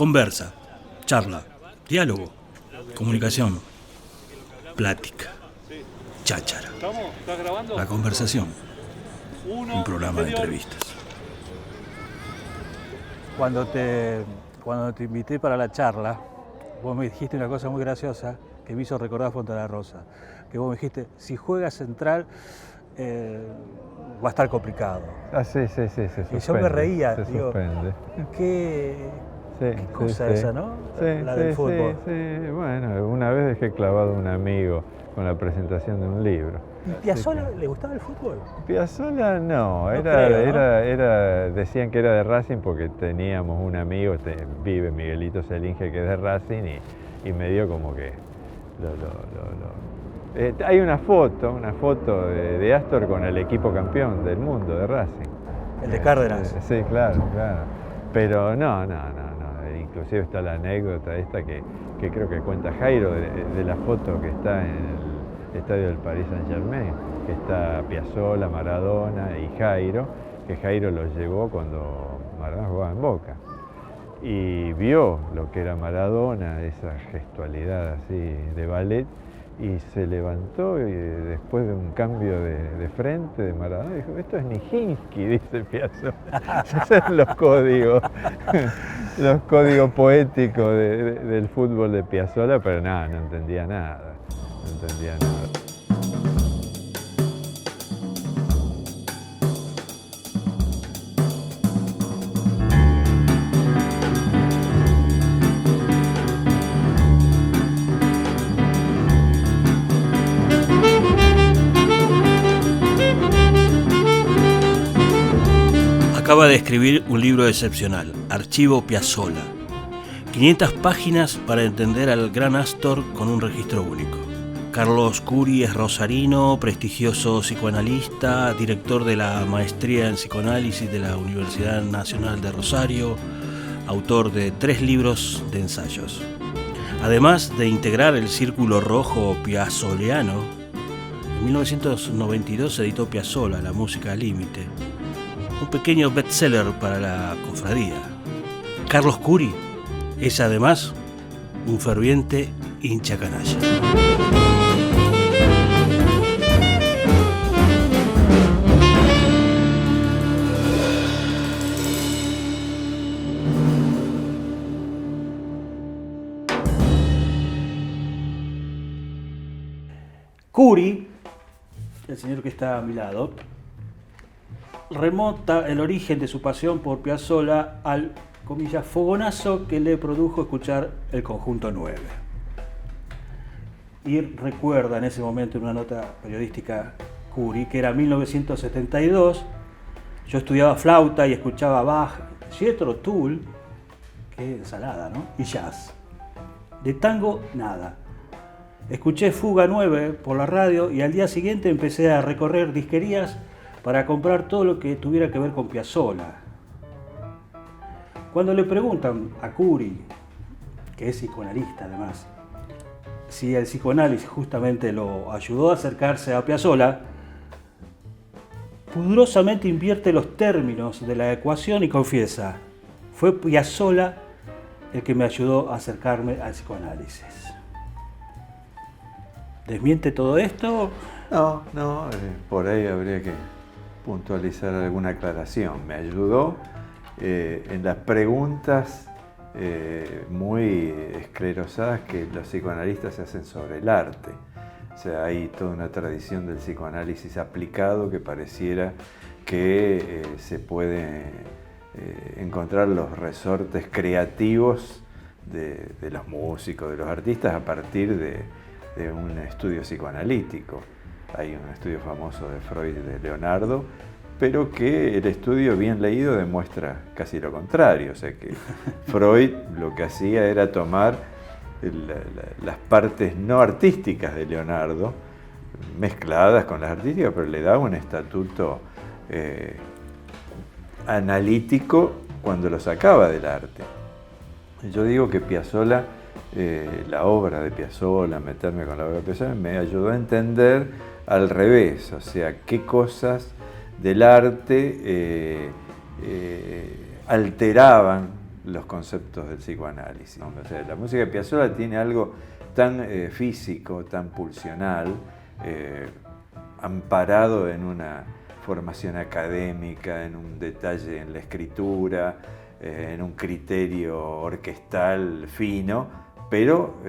Conversa, charla, diálogo, comunicación, plática, cháchara. La conversación, un programa de entrevistas. Cuando te invité para la charla, vos me dijiste una cosa muy graciosa que me hizo recordar a Fontana Rosa. Que vos me dijiste, si juega Central, va a estar complicado. Sí, se suspende. Y yo me reía, se digo, suspende. ¿Qué cosa esa, no? La del fútbol. Sí, bueno, una vez dejé clavado a un amigo con la presentación de un libro. ¿Y Piazzolla le gustaba el fútbol? Piazzolla no, decían que era de Racing porque teníamos un amigo, vive Miguelito Selinge, que es de Racing, y me dio como que hay una foto de Astor con el equipo campeón del mundo de Racing. ¿El de Cárdenas? Sí, claro. Pero no. Inclusive está la anécdota esta que creo que cuenta Jairo de la foto que está en el estadio del Paris Saint-Germain, que está Piazzolla, Maradona y Jairo, que Jairo los llevó cuando Maradona jugaba en Boca. Y vio lo que era Maradona, esa gestualidad así de ballet, y se levantó y después de un cambio de frente de Maradona dijo, esto es Nijinsky, dice Piazzolla. Esos son los códigos poéticos del fútbol de Piazzolla, pero nada, no entendía nada. Acaba de escribir un libro excepcional, Archivo Piazzolla. 500 páginas para entender al gran Astor con un registro único. Carlos Curi es rosarino, prestigioso psicoanalista, director de la maestría en psicoanálisis de la Universidad Nacional de Rosario, autor de 3 libros de ensayos. Además de integrar el Círculo Rojo Piazzoliano, en 1992 se editó Piazzolla, la música al límite, un pequeño bestseller para la cofradía. Carlos Curi es además un ferviente hincha canalla. Curi, el señor que está a mi lado, remonta el origen de su pasión por Piazzolla al, comillas, fogonazo que le produjo escuchar el Conjunto 9. Y recuerda en ese momento en una nota periodística Curi que era 1972, yo estudiaba flauta y escuchaba Bach, Jethro Tull, qué ensalada, ¿no? Y jazz. De tango, nada. Escuché Fuga 9 por la radio y al día siguiente empecé a recorrer disquerías para comprar todo lo que tuviera que ver con Piazzolla. Cuando le preguntan a Curi, que es psicoanalista además, si el psicoanálisis justamente lo ayudó a acercarse a Piazzolla, pudorosamente invierte los términos de la ecuación y confiesa, fue Piazzolla el que me ayudó a acercarme al psicoanálisis. ¿Desmiente todo esto? No, por ahí habría que puntualizar alguna aclaración. Me ayudó en las preguntas muy esclerosadas que los psicoanalistas se hacen sobre el arte. O sea, hay toda una tradición del psicoanálisis aplicado que pareciera que se puede encontrar los resortes creativos de los músicos, de los artistas a partir de un estudio psicoanalítico. Hay un estudio famoso de Freud y de Leonardo, pero que el estudio bien leído demuestra casi lo contrario. O sea que Freud lo que hacía era tomar las partes no artísticas de Leonardo, mezcladas con las artísticas, pero le daba un estatuto analítico cuando lo sacaba del arte. Yo digo que Piazzolla, la obra de Piazzolla, meterme con la obra de Piazzolla, me ayudó a entender al revés, o sea, qué cosas del arte alteraban los conceptos del psicoanálisis, ¿no? O sea, la música de Piazzolla tiene algo tan físico, tan pulsional, amparado en una formación académica, en un detalle en la escritura, en un criterio orquestal fino, pero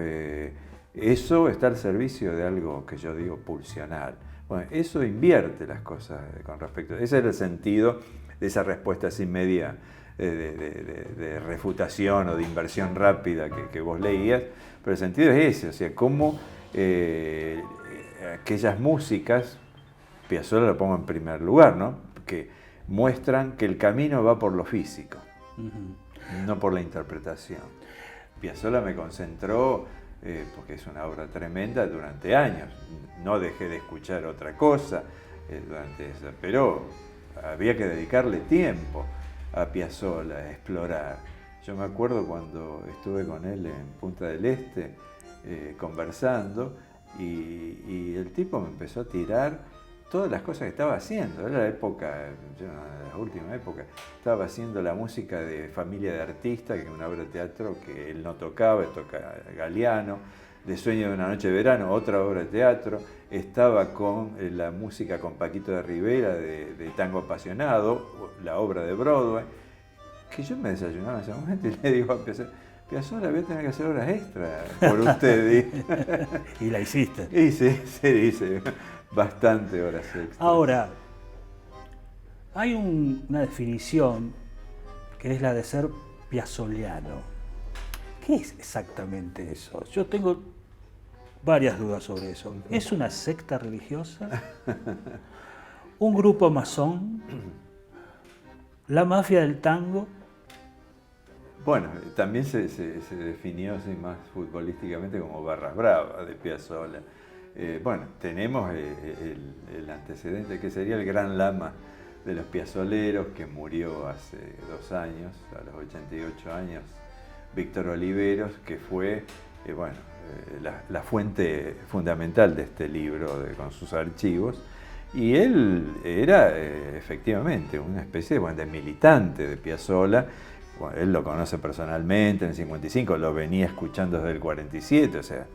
eso está al servicio de algo que yo digo pulsional. Bueno, eso invierte las cosas con respecto. Ese es el sentido de esa respuesta así media de refutación o de inversión rápida que vos leías, pero el sentido es ese, o sea, cómo aquellas músicas, Piazzolla lo pongo en primer lugar, ¿no? Que muestran que el camino va por lo físico, no por la interpretación. Piazzolla me concentró, porque es una obra tremenda, durante años. No dejé de escuchar otra cosa durante eso, pero había que dedicarle tiempo a Piazzolla, a explorar. Yo me acuerdo cuando estuve con él en Punta del Este conversando y el tipo me empezó a tirar todas las cosas que estaba haciendo. Era la época, yo en la última época, estaba haciendo la música de Familia de Artistas, que es una obra de teatro que él no tocaba, toca Galeano, de Sueño de una noche de verano, otra obra de teatro. Estaba con la música con Paquito de Rivera de Tango Apasionado, la obra de Broadway, que yo me desayunaba en ese momento y le digo a Piazzolla, voy a tener que hacer horas extras por usted. Y la hiciste. Y sí, se dice, bastante horas extras. Ahora, hay una definición que es la de ser piazzoliano. ¿Qué es exactamente eso? Yo tengo varias dudas sobre eso. ¿Es una secta religiosa? ¿Un grupo masón? ¿La mafia del tango? Bueno, también se definió así más futbolísticamente como Barras Bravas de Piazzolla. Bueno, tenemos el antecedente que sería el gran lama de los piazzoleros, que murió hace 2 años, a los 88 años, Víctor Oliveros, que fue la fuente fundamental de este libro con sus archivos. Y él era efectivamente una especie de militante de Piazzolla. Bueno, él lo conoce personalmente en el 55, lo venía escuchando desde el 47, o sea,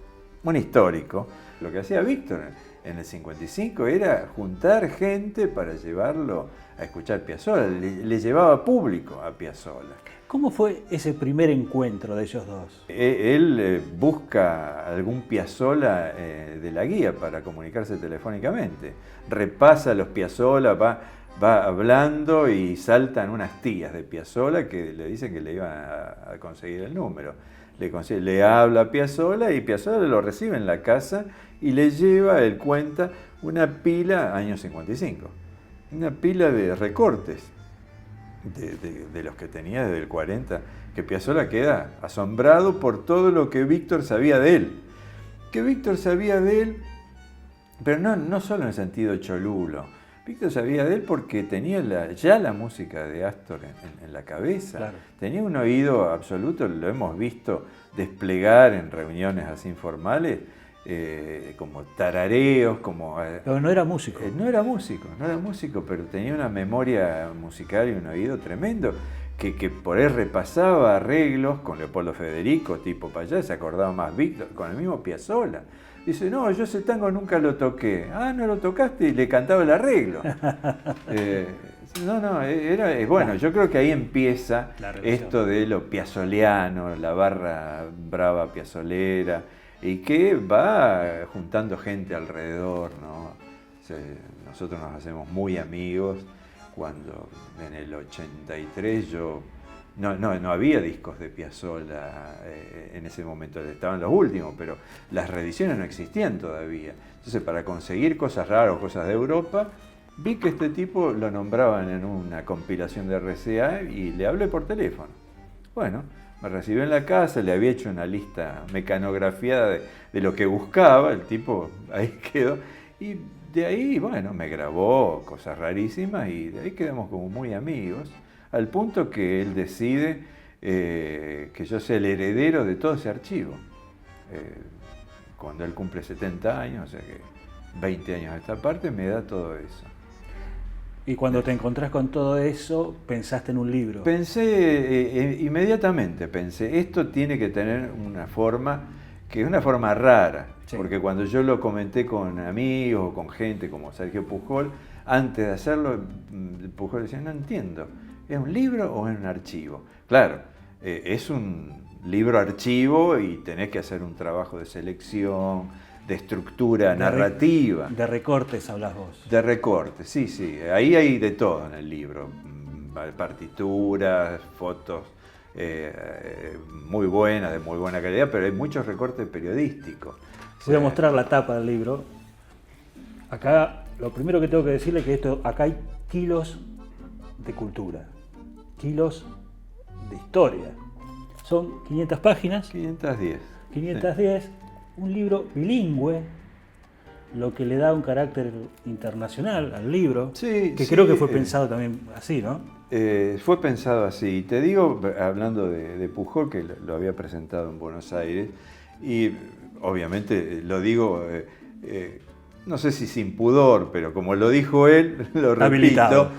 un histórico. Lo que hacía Víctor en el 55 era juntar gente para llevarlo a escuchar Piazzolla, le llevaba público a Piazzolla. ¿Cómo fue ese primer encuentro de ellos dos? Él busca algún Piazzolla de la guía para comunicarse telefónicamente, repasa los Piazzolla, va hablando y saltan unas tías de Piazzolla que le dicen que le iban a conseguir el número. Le habla a Piazzolla y Piazzolla lo recibe en la casa y le lleva, él cuenta, una pila, años 55, una pila de recortes de los que tenía desde el 40, que Piazzolla queda asombrado por todo lo que Víctor sabía de él. Que Víctor sabía de él, pero no solo en el sentido cholulo. Víctor sabía de él porque tenía ya la música de Astor en la cabeza. Claro. Tenía un oído absoluto, lo hemos visto desplegar en reuniones así informales, como tarareos, como... Pero no era músico. No era músico, pero tenía una memoria musical y un oído tremendo, que por él repasaba arreglos con Leopoldo Federico, tipo para allá, se acordaba más Víctor, con el mismo Piazzolla. Dice, no, yo ese tango nunca lo toqué. Ah, ¿no lo tocaste? Y le cantaba el arreglo. Bueno, yo creo que ahí empieza esto de lo piazzoliano, la barra brava piazzolera, y que va juntando gente alrededor, ¿no? Nosotros nos hacemos muy amigos. Cuando en el 83 no había discos de Piazzolla en ese momento, estaban los últimos, pero las reediciones no existían todavía. Entonces, para conseguir cosas raras o cosas de Europa, vi que este tipo lo nombraban en una compilación de RCA y le hablé por teléfono. Bueno, me recibió en la casa, le había hecho una lista mecanografiada de lo que buscaba, el tipo ahí quedó, y de ahí, bueno, me grabó cosas rarísimas y de ahí quedamos como muy amigos, al punto que él decide que yo sea el heredero de todo ese archivo. Cuando él cumple 70 años, o sea que 20 años a esta parte, me da todo eso. Y cuando te encontrás con todo eso, pensaste en un libro. Pensé, inmediatamente pensé, esto tiene que tener una forma, que es una forma rara, Sí. porque cuando yo lo comenté con amigos o con gente como Sergio Pujol, antes de hacerlo, Pujol decía, no entiendo, ¿es un libro o es un archivo? Claro, es un libro archivo y tenés que hacer un trabajo de selección, de estructura narrativa. De recortes hablas vos. De recortes, sí, sí. Ahí hay de todo en el libro. Partituras, fotos muy buenas, de muy buena calidad, pero hay muchos recortes periodísticos. Voy a mostrar la tapa del libro. Acá, lo primero que tengo que decirle es que acá hay kilos de cultura, kilos de historia. Son 500 páginas. 510. 510. Sí. Un libro bilingüe, lo que le da un carácter internacional al libro, sí, que sí, creo que fue pensado también así, ¿no? Fue pensado así. Te digo, hablando de Pujol, que lo había presentado en Buenos Aires, y obviamente lo digo, no sé si sin pudor, pero como lo dijo él, lo repito,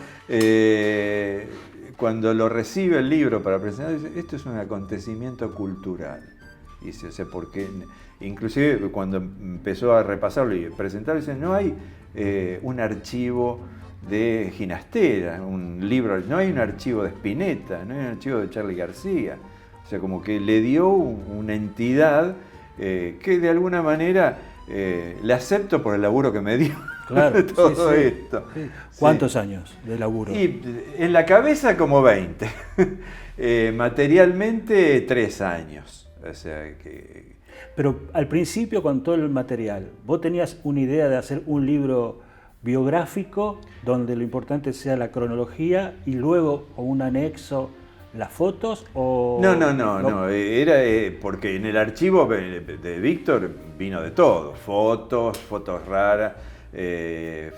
cuando lo recibe el libro para presentar, dice, esto es un acontecimiento cultural. Dice, o sea, porque inclusive cuando empezó a repasarlo y presentarlo, dice, no hay un archivo de Ginastera, un libro, no hay un archivo de Spinetta, no hay un archivo de Charly García. O sea, como que le dio una entidad que de alguna manera le acepto por el laburo que me dio. Claro, todo esto. Sí. ¿Cuántos años de laburo? Y en la cabeza como 20. Materialmente 3 años. O sea que... Pero al principio, con todo el material, ¿vos tenías una idea de hacer un libro biográfico donde lo importante sea la cronología y luego o un anexo las fotos? O... No. Era porque en el archivo de Víctor vino de todo. Fotos raras,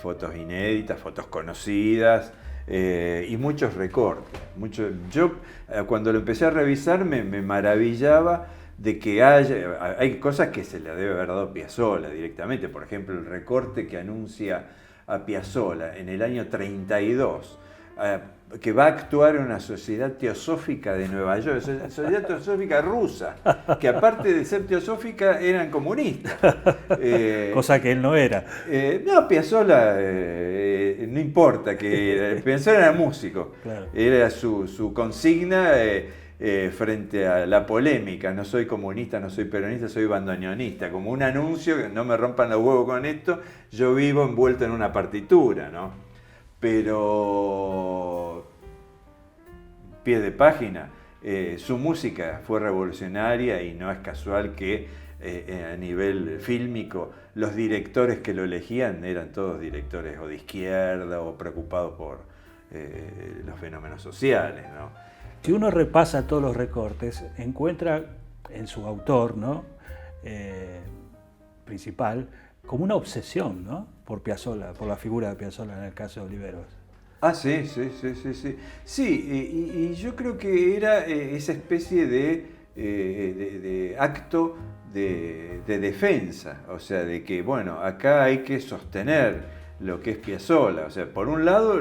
fotos inéditas, fotos conocidas. Y muchos recortes. Yo cuando lo empecé a revisar me maravillaba de que hay cosas que se le debe haber dado Piazzolla directamente. Por ejemplo, el recorte que anuncia a Piazzolla en el año 32, que va a actuar en una sociedad teosófica de Nueva York, una sociedad teosófica rusa, que aparte de ser teosófica eran comunistas. Cosa que él no era. No, Piazzolla, no importa, que Piazzolla era músico, Claro. Era su consigna frente a la polémica, no soy comunista, no soy peronista, soy bandoneonista, como un anuncio, que no me rompan los huevos con esto, yo vivo envuelto en una partitura, ¿no? Pero, pie de página, su música fue revolucionaria y no es casual que a nivel fílmico los directores que lo elegían eran todos directores o de izquierda o preocupados por los fenómenos sociales, ¿no? Si uno repasa todos los recortes, encuentra en su autor, ¿no? Principal, como una obsesión, ¿no? Por Piazzolla, por la figura de Piazzolla en el caso de Oliveros. Ah, sí. Sí, y yo creo que era esa especie de acto de defensa, o sea, de que, bueno, acá hay que sostener lo que es Piazzolla. O sea, por un lado,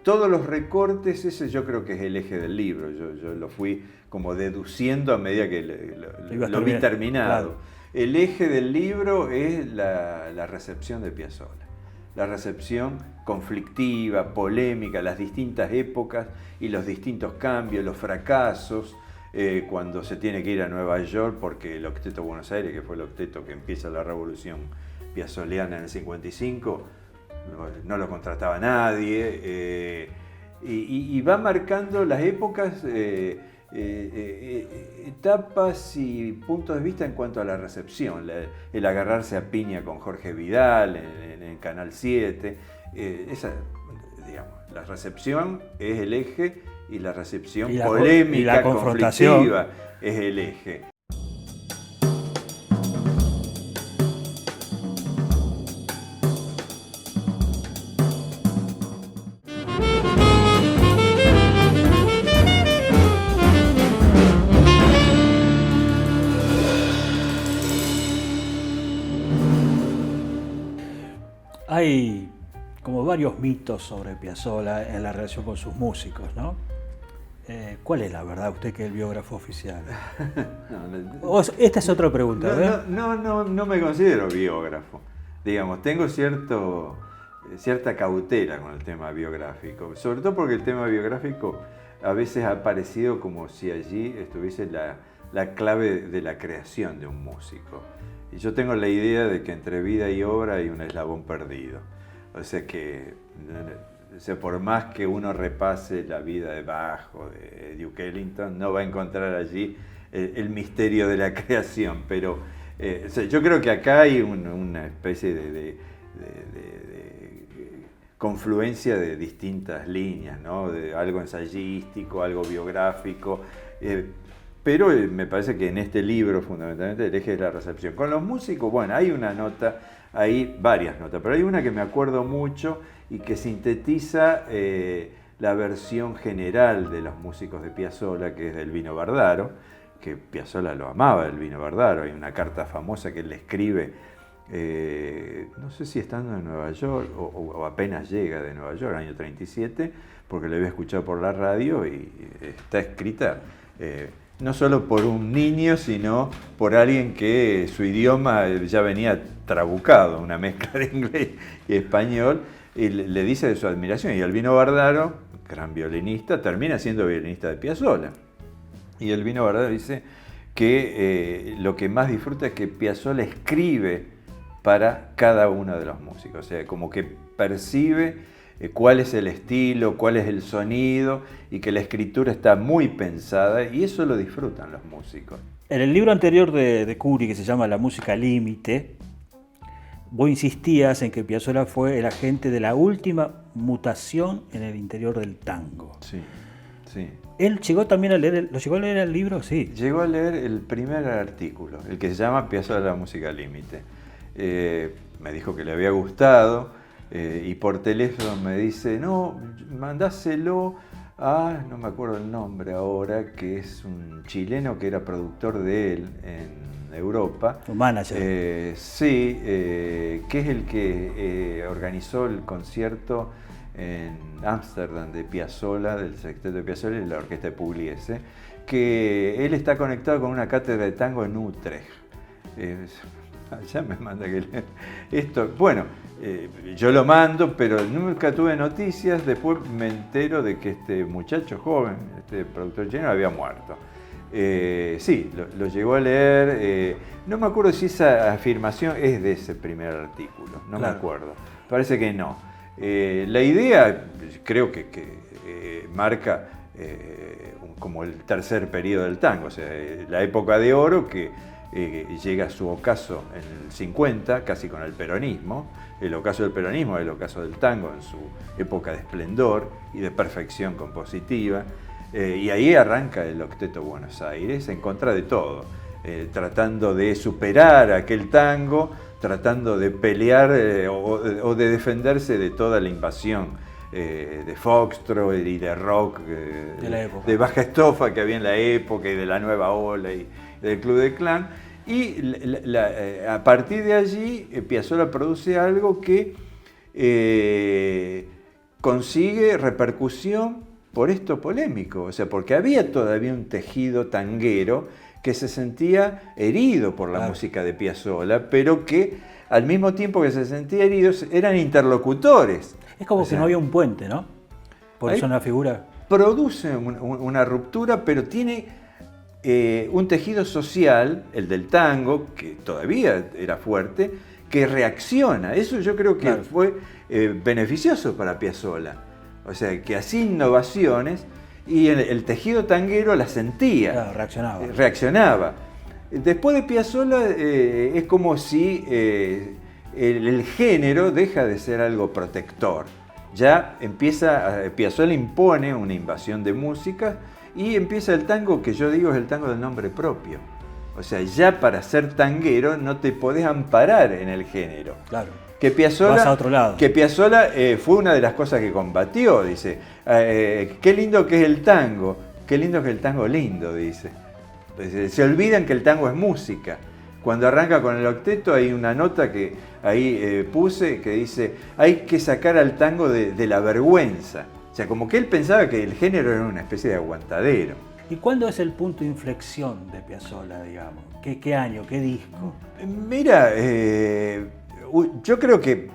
todos los recortes, ese yo creo que es el eje del libro. Yo lo fui como deduciendo a medida que lo vi terminado. Claro. El eje del libro es la recepción de Piazzolla. La recepción conflictiva, polémica, las distintas épocas y los distintos cambios, los fracasos, cuando se tiene que ir a Nueva York porque el Octeto Buenos Aires, que fue el octeto que empieza la revolución piazzoliana en el 55, no lo contrataba nadie, y va marcando las épocas, etapas y puntos de vista en cuanto a la recepción, el agarrarse a piña con Jorge Vidal en el Canal 7, digamos, la recepción es el eje y la recepción polémica, y la conflictiva es el eje. Hay como varios mitos sobre Piazzolla en la relación con sus músicos, ¿no? ¿Cuál es la verdad, usted que es el biógrafo oficial? Esta es otra pregunta, ¿verdad? No me considero biógrafo. Digamos, tengo cierta cautela con el tema biográfico, sobre todo porque el tema biográfico a veces ha parecido como si allí estuviese la clave de la creación de un músico. Y yo tengo la idea de que entre vida y obra hay un eslabón perdido. O sea que, por más que uno repase la vida de Bach o de Duke Ellington, no va a encontrar allí el misterio de la creación. Pero yo creo que acá hay una especie de confluencia de distintas líneas, ¿no? De algo ensayístico, algo biográfico, pero me parece que en este libro fundamentalmente el eje es la recepción. Con los músicos, bueno, hay una nota, hay varias notas, pero hay una que me acuerdo mucho y que sintetiza la versión general de los músicos de Piazzolla, que es del Vino Bardaro, que Piazzolla lo amaba, el Vino Bardaro. Hay una carta famosa que él le escribe, no sé si estando en Nueva York o apenas llega de Nueva York, año 37, porque le había escuchado por la radio y está escrita no solo por un niño, sino por alguien que su idioma ya venía trabucado, una mezcla de inglés y español, y le dice de su admiración. Y Albino Bardaro, gran violinista, termina siendo violinista de Piazzolla. Y Albino Bardaro dice que lo que más disfruta es que Piazzolla escribe para cada uno de los músicos, o sea, como que percibe cuál es el estilo, cuál es el sonido, y que la escritura está muy pensada, y eso lo disfrutan los músicos. En el libro anterior de Curi, que se llama La música límite, vos insistías en que Piazzolla fue el agente de la última mutación en el interior del tango. Sí, sí. ¿Él llegó también a leer, lo llegó a leer el libro? Sí. Llegó a leer el primer artículo, el que se llama Piazzolla la música límite. Me dijo que le había gustado, y por teléfono me dice, no, mandáselo a, no me acuerdo el nombre ahora, que es un chileno que era productor de él en Europa. Un manager. Sí, que es el que organizó el concierto en Ámsterdam de Piazzolla, del sexteto de Piazzolla y la orquesta de Pugliese, que él está conectado con una cátedra de tango en Utrecht. Ya me manda que leer esto. Bueno, yo lo mando, pero nunca tuve noticias. Después me entero de que este muchacho joven, este productor chileno, había muerto. Sí, lo llegó a leer. No me acuerdo si esa afirmación es de ese primer artículo. No me acuerdo. Parece que no. La idea, creo que marca como el tercer periodo del tango, o sea, la época de oro que llega a su ocaso en el 50, casi con el peronismo. El ocaso del peronismo es el ocaso del tango en su época de esplendor y de perfección compositiva. Y ahí arranca el Octeto Buenos Aires en contra de todo, tratando de superar aquel tango, tratando de pelear o de defenderse de toda la invasión de foxtrot y de rock de baja estofa que había en la época, y de la nueva ola y del Club de Clan. Y a partir de allí Piazzolla produce algo que consigue repercusión por esto polémico, o sea, porque había todavía un tejido tanguero que se sentía herido por la música de Piazzolla, pero que al mismo tiempo que se sentía heridos eran interlocutores. Es como que no había un puente, ¿no? Por eso una figura. Produce una ruptura, pero tiene un tejido social, el del tango, que todavía era fuerte, que reacciona. Eso yo creo que fue beneficioso para Piazzolla. O sea, que hacía innovaciones y el tejido tanguero la sentía. Reaccionaba. Después de Piazzolla es como si el género deja de ser algo protector. Ya Piazzolla impone una invasión de música y empieza el tango que yo digo es el tango del nombre propio. O sea, ya para ser tanguero no te podés amparar en el género. Claro. Que Piazzolla, vas a otro lado. Que Piazzolla fue una de las cosas que combatió, dice. Qué lindo que es el tango, qué lindo que es el tango lindo, dice. Se olvidan que el tango es música. Cuando arranca con el octeto hay una nota que ahí puse que dice, hay que sacar al tango de la vergüenza. O sea, como que él pensaba que el género era una especie de aguantadero. ¿Y cuándo es el punto de inflexión de Piazzolla, digamos? ¿Qué año, qué disco? Mira, yo creo que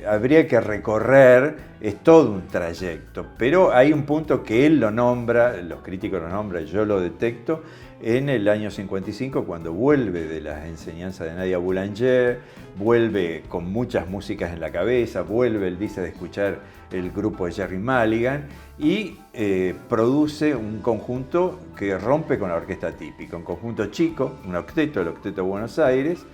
habría que recorrer, es todo un trayecto, pero hay un punto que él lo nombra, los críticos lo nombran, yo lo detecto, en el año 55, cuando vuelve de las enseñanzas de Nadia Boulanger, vuelve con muchas músicas en la cabeza, vuelve, él dice, de escuchar el grupo de Gerry Mulligan y produce un conjunto que rompe con la orquesta típica, un conjunto chico, un octeto, el Octeto Buenos Aires,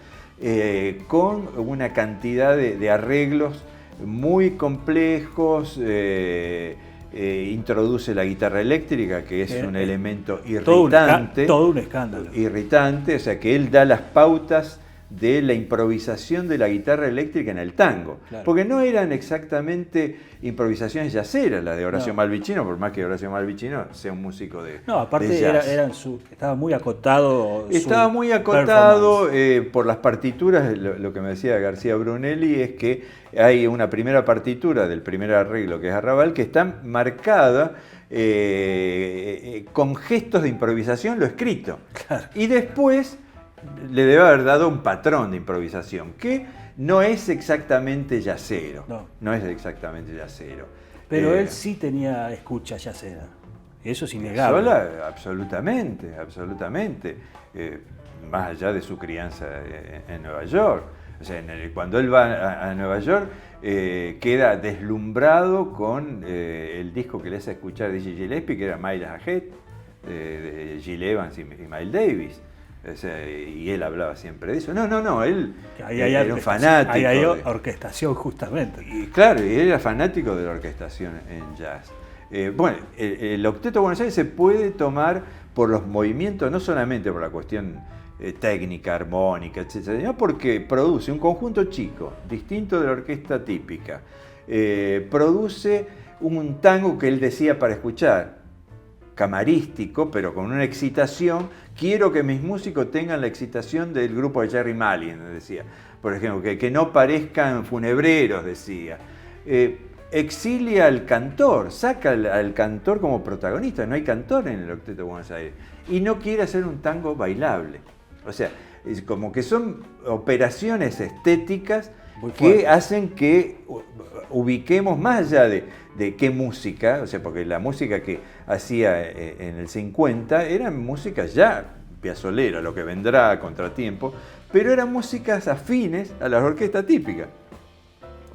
con una cantidad de arreglos muy complejos, introduce la guitarra eléctrica, que es un elemento irritante. Todo un escándalo. Irritante, o sea que él da las pautas de la improvisación de la guitarra eléctrica en el tango. Claro. Porque no eran exactamente improvisaciones yaceras las de Horacio Malvicino, por más que Horacio Malvicino sea un músico de No, aparte de jazz. estaba muy acotado. Estaba muy acotado por las partituras. Lo que me decía García Brunelli es que hay una primera partitura del primer arreglo, que es Arrabal, que está marcada con gestos de improvisación, lo escrito. Claro. Y después le debe haber dado un patrón de improvisación, que no es exactamente yacero. No es exactamente yacero. Pero él sí tenía escucha yacera. Eso es innegable. Piazzolla, absolutamente. Más allá de su crianza en Nueva York. O sea, cuando él va a Nueva York, queda deslumbrado con el disco que le hace escuchar de Gigi Gillespie, que era Miles Ahead, de Gil Evans y Miles Davis. O sea, y él hablaba siempre de eso. No, él era un fanático. Ahí hay orquestación, justamente. Y claro, y él era fanático de la orquestación en jazz. Bueno, el Octeto Buenos Aires se puede tomar por los movimientos, no solamente por la cuestión técnica, armónica, etcétera, sino porque produce un conjunto chico, distinto de la orquesta típica. Produce un tango que él decía para escuchar, camarístico, pero con una excitación. Quiero que mis músicos tengan la excitación del grupo de Gerry Mulligan, decía. Por ejemplo, que no parezcan funebreros, decía. Exilia al cantor, saca al cantor como protagonista. No hay cantor en el Octeto de Buenos Aires. Y no quiere hacer un tango bailable. O sea, es como que son operaciones estéticas que hacen que ubiquemos más allá de qué música, o sea, porque la música que hacía en el 50 eran músicas ya piazzolera, lo que vendrá a contratiempo, pero eran músicas afines a las orquestas típicas.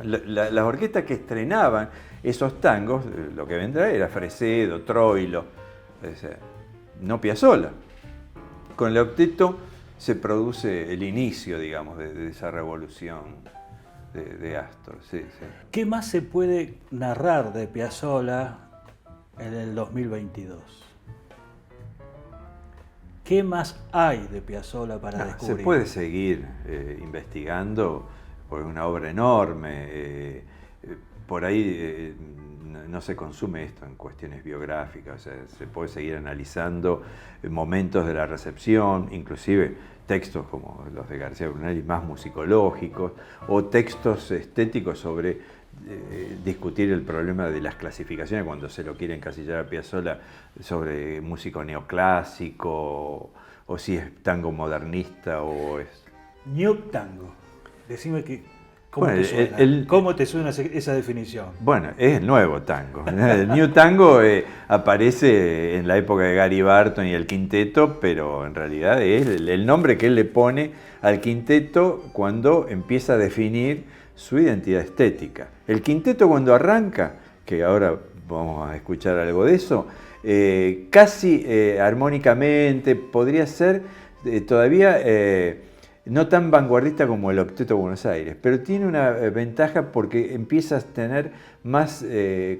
Las orquestas que estrenaban esos tangos, lo que vendrá era Fresedo, Troilo, o sea, no Piazzolla. Con el octeto se produce el inicio, digamos, de esa revolución de Astor. Sí. ¿Qué más se puede narrar de Piazzolla en el 2022? ¿Qué más hay de Piazzolla para descubrir? Se puede seguir investigando, porque es una obra enorme. Por ahí no se consume esto en cuestiones biográficas, o sea, se puede seguir analizando momentos de la recepción, inclusive textos como los de García Brunelli, más musicológicos, o textos estéticos sobre discutir el problema de las clasificaciones cuando se lo quiere encasillar a Piazzolla sobre músico neoclásico, o si es tango modernista o es... New Tango. Decime ¿Cómo te suena esa definición? Bueno, es el nuevo tango. El New Tango aparece en la época de Gary Barton y el quinteto, pero en realidad es el nombre que él le pone al quinteto cuando empieza a definir su identidad estética. El quinteto cuando arranca, que ahora vamos a escuchar algo de eso, casi armónicamente podría ser todavía... no tan vanguardista como el Octeto Buenos Aires, pero tiene una ventaja porque empieza a tener más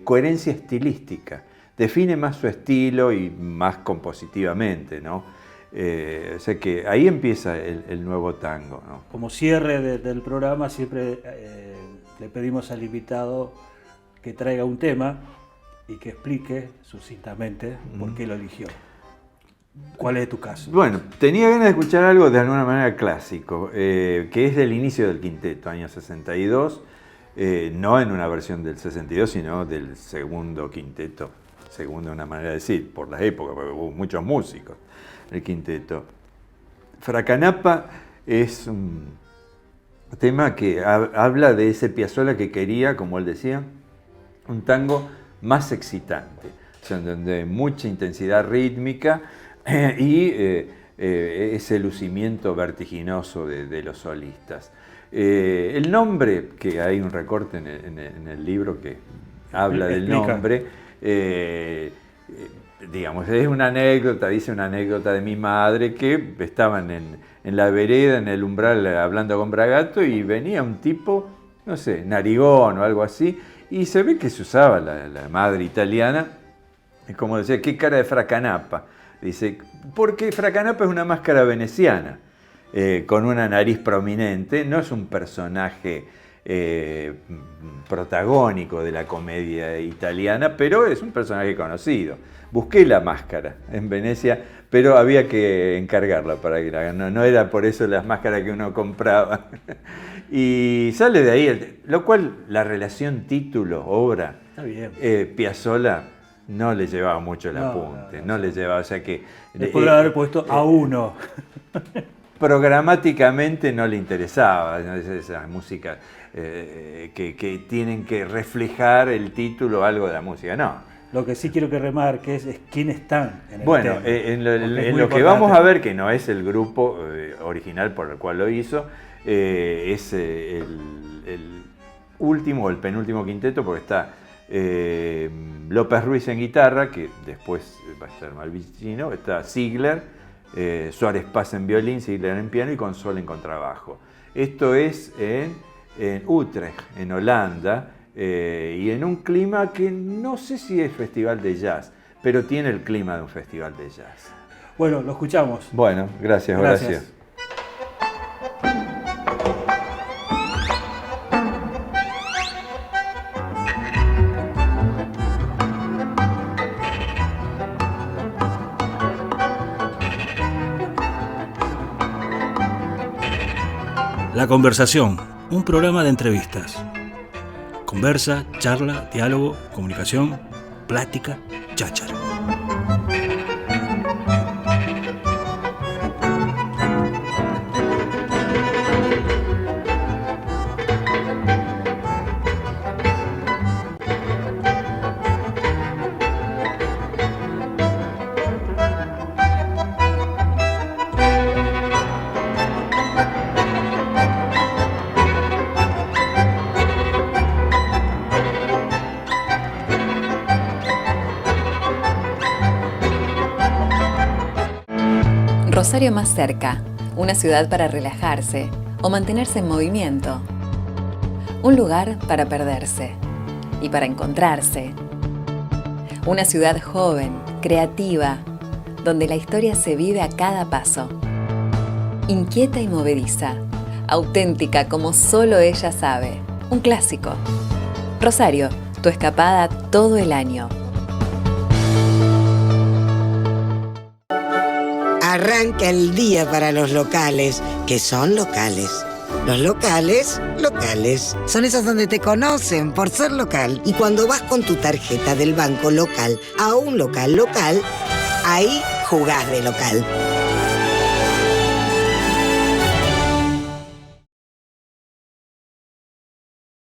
coherencia estilística, define más su estilo y más compositivamente, ¿no? O sea que ahí empieza el nuevo tango, ¿no? Como cierre del programa siempre le pedimos al invitado que traiga un tema y que explique sucintamente por qué lo eligió. ¿Cuál es tu caso? Bueno, tenía ganas de escuchar algo de alguna manera clásico, que es del inicio del quinteto, año 62, no en una versión del 62, sino del segundo quinteto, segunda una manera de decir, por la época, porque hubo muchos músicos, el quinteto. Fracanapa es un tema que habla de ese Piazzolla que quería, como él decía, un tango más excitante, o sea, donde hay mucha intensidad rítmica y ese lucimiento vertiginoso de los solistas. El nombre, que hay un recorte en el libro que habla del nombre, digamos, es una anécdota, dice una anécdota de mi madre, que estaban en la vereda, en el umbral, hablando con Bragato, y venía un tipo, no sé, narigón o algo así, y se ve que se usaba la madre italiana, como decía, ¿qué cara de Fracanapa? Dice, porque Fracanapa es una máscara veneciana, con una nariz prominente, no es un personaje protagónico de la comedia italiana, pero es un personaje conocido. Busqué la máscara en Venecia, pero había que encargarla para que la hagan. No era por eso las máscaras que uno compraba. Y sale de ahí, lo cual la relación título-obra, Piazzolla no le llevaba mucho el apunte, no le llevaba, o sea que... Después de haber puesto a uno. Programáticamente no le interesaba, ¿no? Esa música que tienen que reflejar el título o algo de la música, no. Lo que sí quiero que remarque es quiénes están en el bueno, tema. En lo que vamos a ver, que no es el grupo original por el cual lo hizo, es el último o el penúltimo quinteto, porque está López Ruiz en guitarra, que después va a estar Malvicino, está Ziegler, Suárez Paz en violín, Ziegler en piano y Consola en contrabajo. Esto es en Utrecht, en Holanda, y en un clima que no sé si es festival de jazz, pero tiene el clima de un festival de jazz. Bueno, lo escuchamos. Bueno, gracias, Horacio. La Conversación, un programa de entrevistas. Conversa, charla, diálogo, comunicación, plática, cháchara. Rosario más cerca, una ciudad para relajarse o mantenerse en movimiento. Un lugar para perderse y para encontrarse. Una ciudad joven, creativa, donde la historia se vive a cada paso. Inquieta y movediza, auténtica como solo ella sabe. Un clásico. Rosario, tu escapada todo el año. Arranca el día para los locales, que son locales. Los locales, locales. Son esos donde te conocen por ser local. Y cuando vas con tu tarjeta del banco local a un local local, ahí jugás de local.